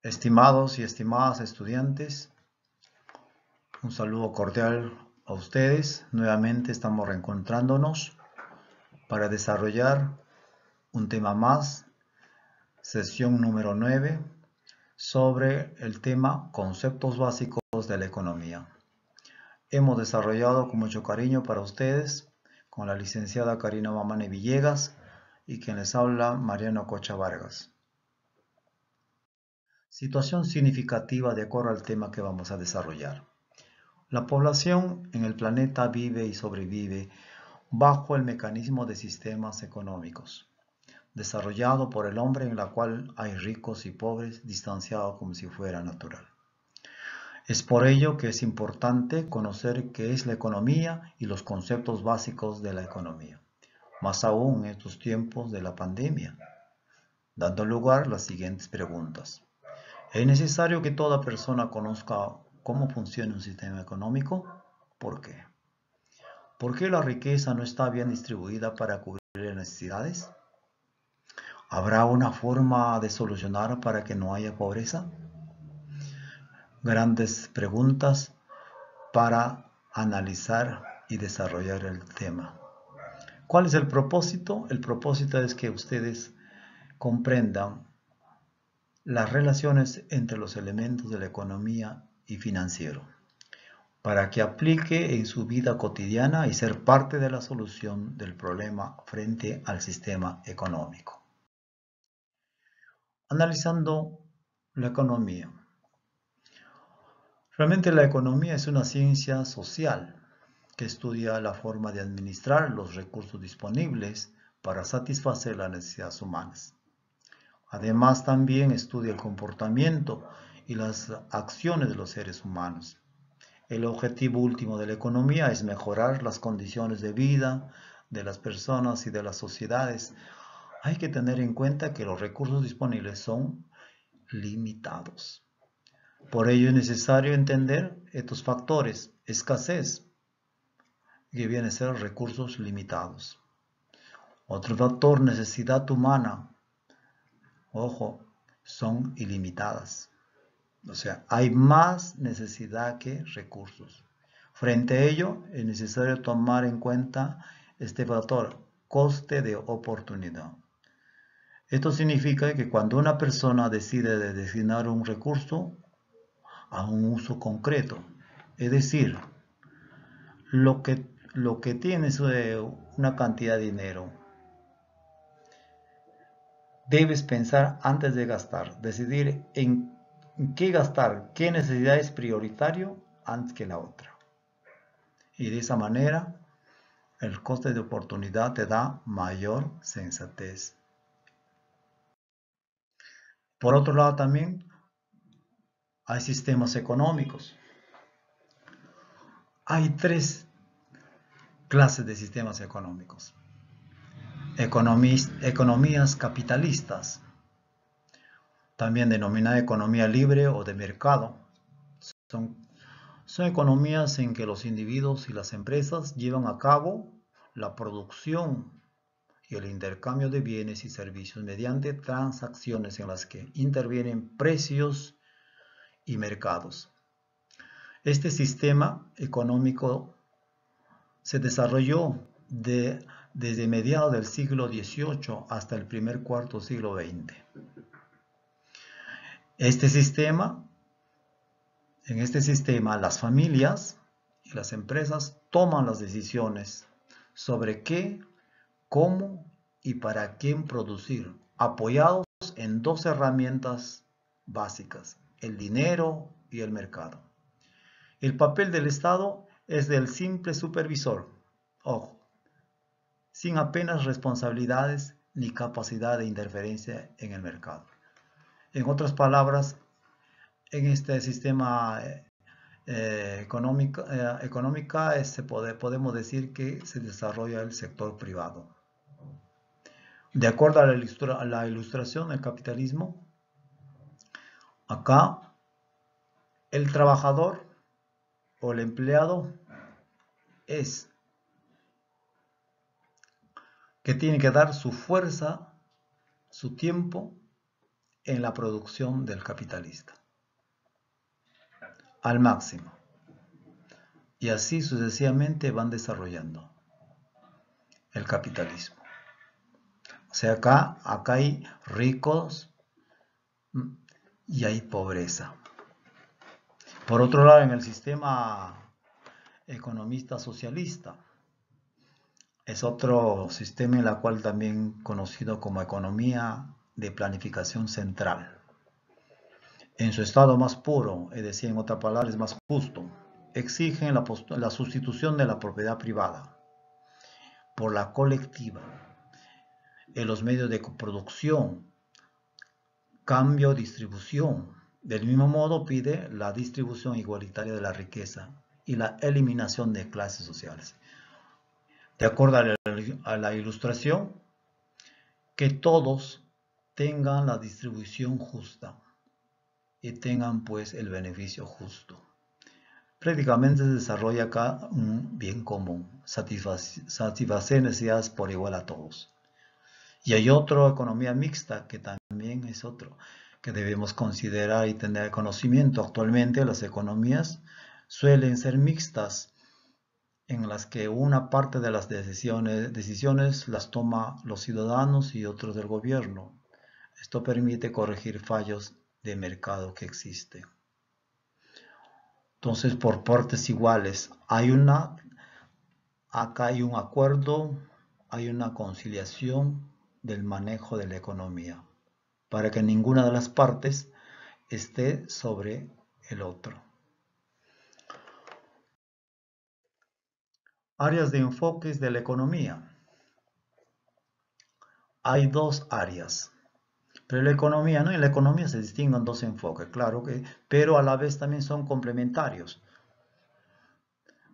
Estimados y estimadas estudiantes, un saludo cordial a ustedes. Nuevamente estamos reencontrándonos para desarrollar un tema más, sesión número 9, sobre el tema conceptos básicos de la economía. Hemos desarrollado con mucho cariño para ustedes con la licenciada Karina Mamane Villegas y quien les habla Mariano Cocha Vargas. Situación significativa de acuerdo al tema que vamos a desarrollar. La población en el planeta vive y sobrevive bajo el mecanismo de sistemas económicos, desarrollado por el hombre en la cual hay ricos y pobres distanciados como si fuera natural. Es por ello que es importante conocer qué es la economía y los conceptos básicos de la economía, más aún en estos tiempos de la pandemia, dando lugar a las siguientes preguntas. ¿Es necesario que toda persona conozca cómo funciona un sistema económico? ¿Por qué? ¿Por qué la riqueza no está bien distribuida para cubrir las necesidades? ¿Habrá una forma de solucionar para que no haya pobreza? Grandes preguntas para analizar y desarrollar el tema. ¿Cuál es el propósito? El propósito es que ustedes comprendan las relaciones entre los elementos de la economía y financiero, para que aplique en su vida cotidiana y ser parte de la solución del problema frente al sistema económico. Analizando la economía. Realmente la economía es una ciencia social que estudia la forma de administrar los recursos disponibles para satisfacer las necesidades humanas. Además, también estudia el comportamiento y las acciones de los seres humanos. El objetivo último de la economía es mejorar las condiciones de vida de las personas y de las sociedades. Hay que tener en cuenta que los recursos disponibles son limitados. Por ello es necesario entender estos factores: escasez, que viene a ser recursos limitados. Otro factor, necesidad humana. Ojo, son ilimitadas. O sea, hay más necesidad que recursos. Frente a ello, es necesario tomar en cuenta este factor, coste de oportunidad. Esto significa que cuando una persona decide destinar un recurso a un uso concreto, es decir, lo que tiene es una cantidad de dinero, debes pensar antes de gastar, decidir en qué gastar, qué necesidad es prioritario antes que la otra. Y de esa manera, el coste de oportunidad te da mayor sensatez. Por otro lado, también hay sistemas económicos. Hay tres clases de sistemas económicos. Economías capitalistas, también denominada economía libre o de mercado. Son economías en que los individuos y las empresas llevan a cabo la producción y el intercambio de bienes y servicios mediante transacciones en las que intervienen precios y mercados. Este sistema económico se desarrolló desde mediados del siglo XVIII hasta el primer cuarto siglo XX. En este sistema, las familias y las empresas toman las decisiones sobre qué, cómo y para quién producir, apoyados en dos herramientas básicas: el dinero y el mercado. El papel del Estado es del simple supervisor, ojo, sin apenas responsabilidades ni capacidad de interferencia en el mercado. En otras palabras, en este sistema económica podemos decir que se desarrolla el sector privado. De acuerdo a la ilustración del capitalismo, acá el trabajador o el empleado es que tiene que dar su fuerza, su tiempo en la producción del capitalista, al máximo. Y así sucesivamente van desarrollando el capitalismo. O sea, acá hay ricos y hay pobreza. Por otro lado, en el sistema economista socialista, es otro sistema en el cual también conocido como economía de planificación central. En su estado más puro, es decir, en otras palabras, más justo, exigen la sustitución de la propiedad privada por la colectiva en los medios de producción, cambio, distribución. Del mismo modo pide la distribución igualitaria de la riqueza y la eliminación de clases sociales. De acuerdo a la ilustración, que todos tengan la distribución justa y tengan pues el beneficio justo. Prácticamente se desarrolla acá un bien común, satisfacer necesidades por igual a todos. Y hay otra economía mixta que también es otro que debemos considerar y tener conocimiento. Actualmente las economías suelen ser mixtas, en las que una parte de las decisiones las toma los ciudadanos y otros del gobierno. Esto permite corregir fallos de mercado que existen. Entonces, por partes iguales, acá hay un acuerdo, hay una conciliación del manejo de la economía, para que ninguna de las partes esté sobre el otro. Áreas de enfoques de la economía. Hay dos áreas, pero en la economía se distinguen dos enfoques, claro que, pero a la vez también son complementarios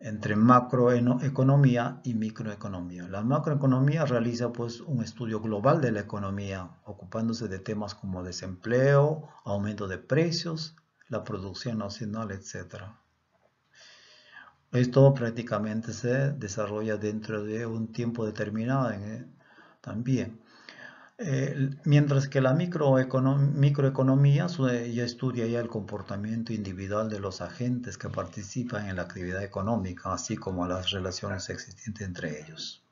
entre macroeconomía y microeconomía. La macroeconomía realiza pues un estudio global de la economía, ocupándose de temas como desempleo, aumento de precios, la producción nacional, etc. Esto prácticamente se desarrolla dentro de un tiempo determinado también. Mientras que la microeconomía ya estudia ya el comportamiento individual de los agentes que participan en la actividad económica, así como las relaciones existentes entre ellos.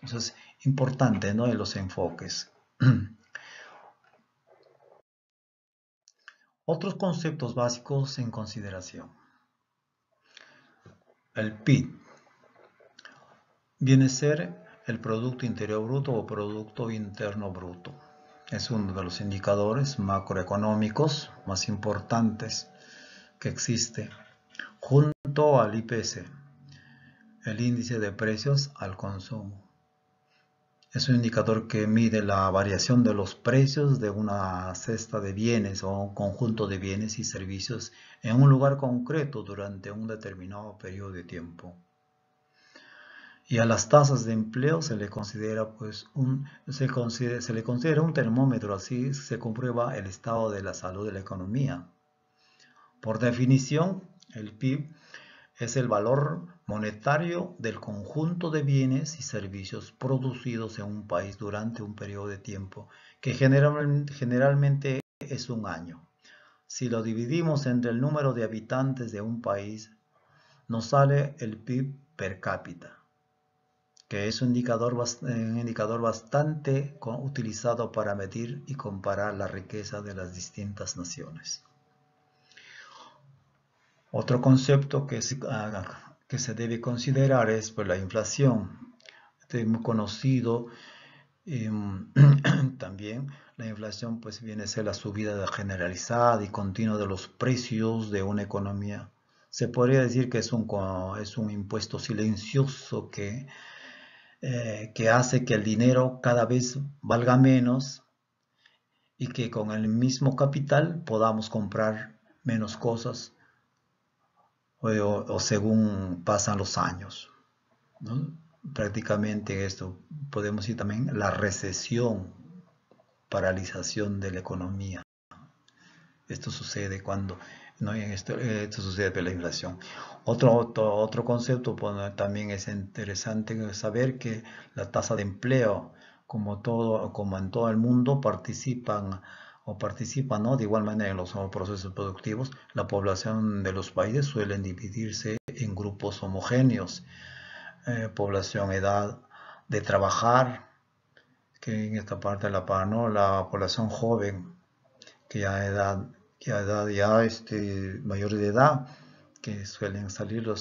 Entonces, importante, ¿no?, en los enfoques. Otros conceptos básicos en consideración. El PIB viene a ser el Producto Interior Bruto o Producto Interno Bruto. Es uno de los indicadores macroeconómicos más importantes que existe, junto al IPC, el índice de precios al consumo. Es un indicador que mide la variación de los precios de una cesta de bienes o un conjunto de bienes y servicios en un lugar concreto durante un determinado periodo de tiempo. Y a las tasas de empleo se le considera pues un termómetro, así se comprueba el estado de la salud de la economía. Por definición, el PIB es el valor monetario del conjunto de bienes y servicios producidos en un país durante un periodo de tiempo, que generalmente es un año. Si lo dividimos entre el número de habitantes de un país, nos sale el PIB per cápita, que es un indicador bastante utilizado para medir y comparar la riqueza de las distintas naciones. Otro concepto que se debe considerar es pues, la inflación. Muy conocido también. La inflación pues, viene a ser la subida generalizada y continua de los precios de una economía. Se podría decir que es un impuesto silencioso que hace que el dinero cada vez valga menos y que con el mismo capital podamos comprar menos cosas o según pasan los años, ¿no? Prácticamente esto podemos decir también la recesión, paralización de la economía. Esto sucede cuando esto sucede por la inflación. Otro concepto también es interesante saber que la tasa de empleo como en todo el mundo, participan, ¿no? De igual manera en los procesos productivos. La población de los países suelen dividirse en grupos homogéneos. Población, edad de trabajar, que en esta parte de la PAN, ¿no? La población joven, que ya mayores de edad, que suelen salir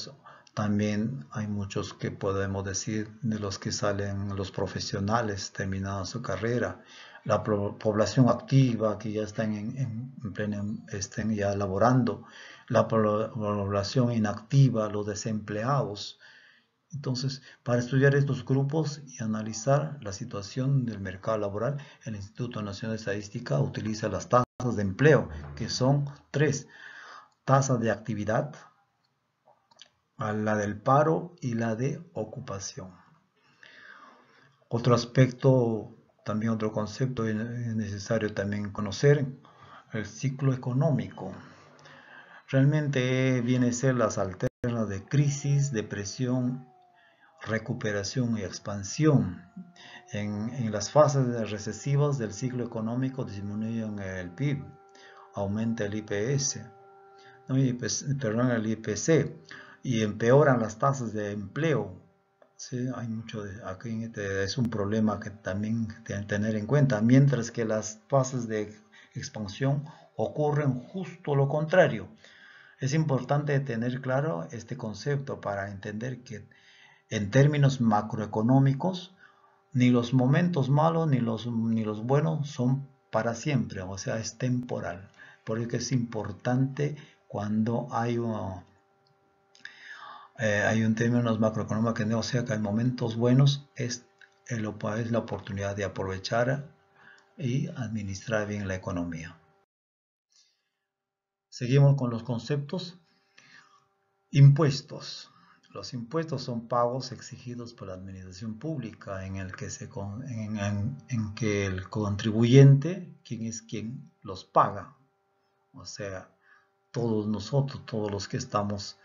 también hay muchos que podemos decir de los que salen los profesionales terminando su carrera, la población activa que ya están estén ya laborando, la población inactiva, los desempleados. Entonces, para estudiar estos grupos y analizar la situación del mercado laboral, el Instituto Nacional de Estadística utiliza las tasas de empleo, que son tres: tasa de actividad, la del paro y la de ocupación. Otro aspecto, también otro concepto es necesario también conocer, el ciclo económico. Realmente viene a ser las alternas de crisis, depresión, recuperación y expansión. En las fases recesivas del ciclo económico disminuyen el PIB, aumenta el IPS, ¿no? el IPC, y empeoran las tasas de empleo. ¿Sí? Hay mucho aquí es un problema que también tienen que tener en cuenta, mientras que las fases de expansión ocurren justo lo contrario. Es importante tener claro este concepto para entender que en términos macroeconómicos, ni los momentos malos ni los buenos son para siempre, o sea, es temporal. Por eso es importante cuando hay un términos macroeconómicos que no sea que hay momentos buenos, es la oportunidad de aprovechar y administrar bien la economía. Seguimos con los conceptos. Impuestos. Los impuestos son pagos exigidos por la administración pública en que el contribuyente, quien los paga. O sea, todos nosotros, todos los que estamos,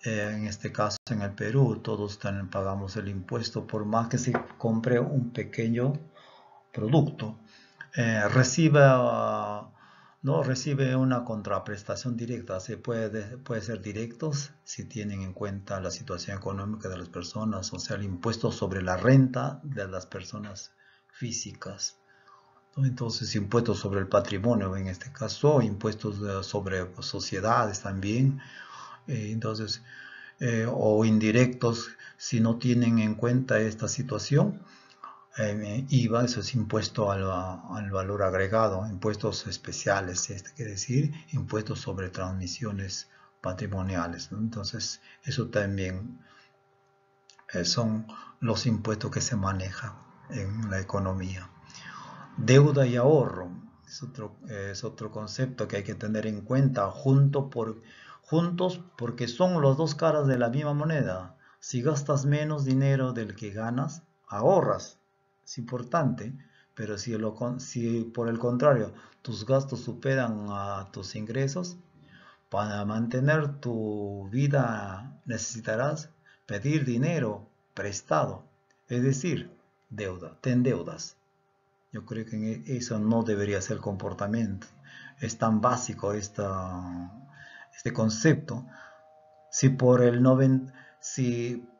en este caso en el Perú, todos también pagamos el impuesto por más que se compre un pequeño producto. Recibe una contraprestación directa, puede ser directos si tienen en cuenta la situación económica de las personas, o sea, el impuesto sobre la renta de las personas físicas. Entonces, impuestos sobre el patrimonio, en este caso, impuestos sobre sociedades también, o indirectos si no tienen en cuenta esta situación. IVA, eso es impuesto al valor agregado, impuestos especiales, quiere decir impuestos sobre transmisiones patrimoniales, ¿no? Entonces, eso también son los impuestos que se manejan en la economía. Deuda y ahorro es otro concepto que hay que tener en cuenta juntos porque son las dos caras de la misma moneda. Si gastas menos dinero del que ganas, ahorras. Es importante, pero si por el contrario tus gastos superan a tus ingresos, para mantener tu vida necesitarás pedir dinero prestado, es decir, te endeudas. Yo creo que eso no debería ser el comportamiento. Es tan básico este concepto.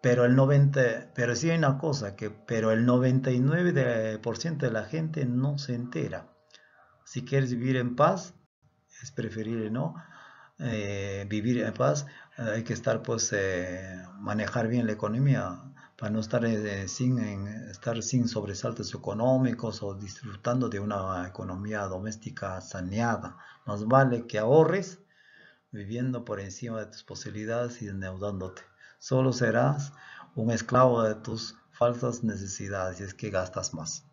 Pero sí hay una cosa, pero el 99% de la gente no se entera. Si quieres vivir en paz, es preferible, ¿no? Vivir en paz, hay que manejar bien la economía para no estar sin sobresaltos económicos o disfrutando de una economía doméstica saneada. Más vale que ahorres viviendo por encima de tus posibilidades y endeudándote. Solo serás un esclavo de tus falsas necesidades, y es que gastas más,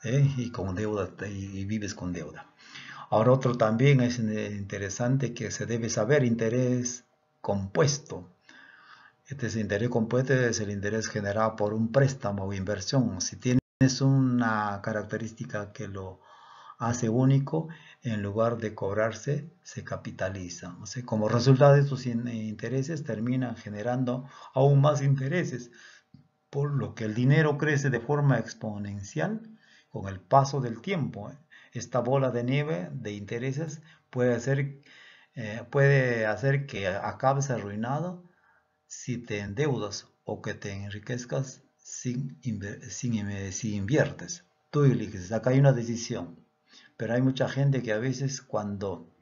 y con deuda, y vives con deuda. Ahora, otro también es interesante que se debe saber: interés compuesto. Este interés compuesto es el interés generado por un préstamo o inversión. Si tienes una característica que lo hace único, en lugar de cobrarse, se capitaliza. O sea, como resultado de estos intereses, terminan generando aún más intereses, por lo que el dinero crece de forma exponencial Con el paso del tiempo, esta bola de nieve de intereses puede hacer que acabes arruinado si te endeudas o que te enriquezcas si inviertes. Tú eliges, acá hay una decisión. Pero hay mucha gente que a veces cuando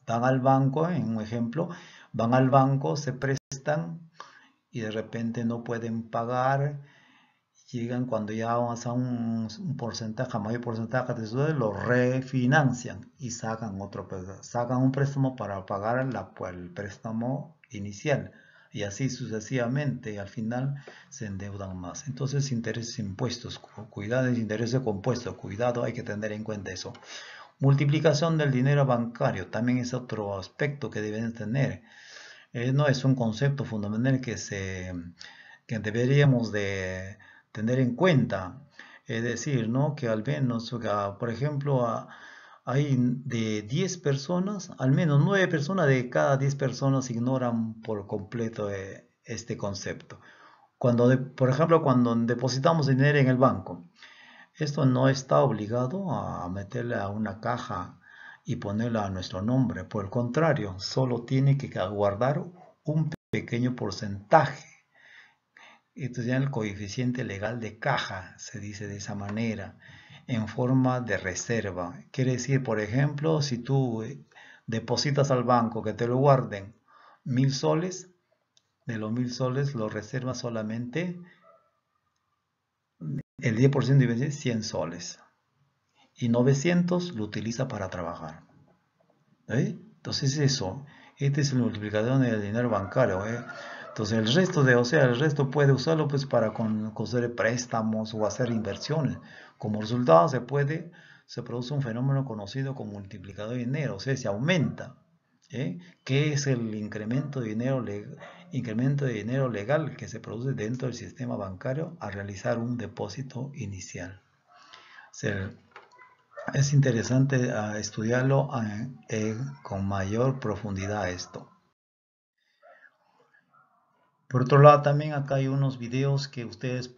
van al banco, en un ejemplo, van al banco, se prestan y de repente no pueden pagar, llegan cuando ya avanza un porcentaje, mayor porcentaje de su deuda, lo refinancian y sacan un préstamo para pagar el préstamo inicial y así sucesivamente, y al final se endeudan más. Entonces, intereses impuestos, cuidado, intereses compuestos, cuidado, hay que tener en cuenta eso. Multiplicación del dinero bancario también es otro aspecto que deben tener. No es un concepto fundamental que deberíamos de tener en cuenta. Es decir, ¿no? Que al menos, por ejemplo, hay de 10 personas, al menos 9 personas de cada 10 personas ignoran por completo este concepto. Por ejemplo, cuando depositamos dinero en el banco, esto no está obligado a meterle a una caja y ponerla a nuestro nombre. Por el contrario, solo tiene que guardar un pequeño porcentaje. Esto ya el coeficiente legal de caja, se dice de esa manera, en forma de reserva. Quiere decir, por ejemplo, si tú depositas al banco que te lo guarden 1000 soles, de los 1000 soles lo reserva solamente el 10% de 100 soles. Y 900 lo utiliza para trabajar. Entonces eso, este es el multiplicador del dinero bancario. Entonces el resto puede usarlo pues para conceder préstamos o hacer inversiones. Como resultado se produce un fenómeno conocido como multiplicador de dinero, o sea, se aumenta. ¿Qué es el incremento de dinero legal que se produce dentro del sistema bancario al realizar un depósito inicial? O sea, es interesante estudiarlo con mayor profundidad esto. Por otro lado, también acá hay unos videos que ustedes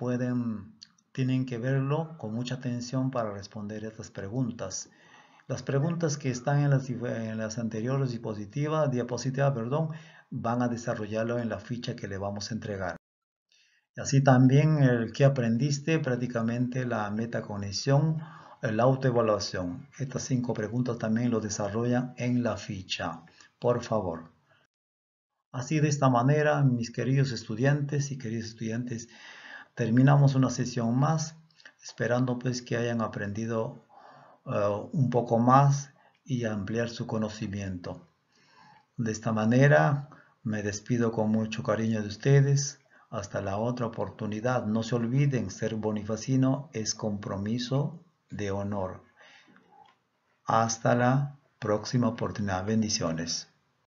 tienen que verlo con mucha atención para responder estas preguntas. Las preguntas que están en las anteriores diapositivas, van a desarrollarlo en la ficha que le vamos a entregar. Y así también el que aprendiste, prácticamente la metacognición, la autoevaluación. Estas 5 preguntas también lo desarrollan en la ficha. Por favor. Así de esta manera, mis queridos estudiantes y queridos estudiantes, terminamos una sesión más, esperando pues que hayan aprendido un poco más y ampliar su conocimiento. De esta manera, me despido con mucho cariño de ustedes. Hasta la otra oportunidad. No se olviden, ser bonifacino es compromiso de honor. Hasta la próxima oportunidad. Bendiciones.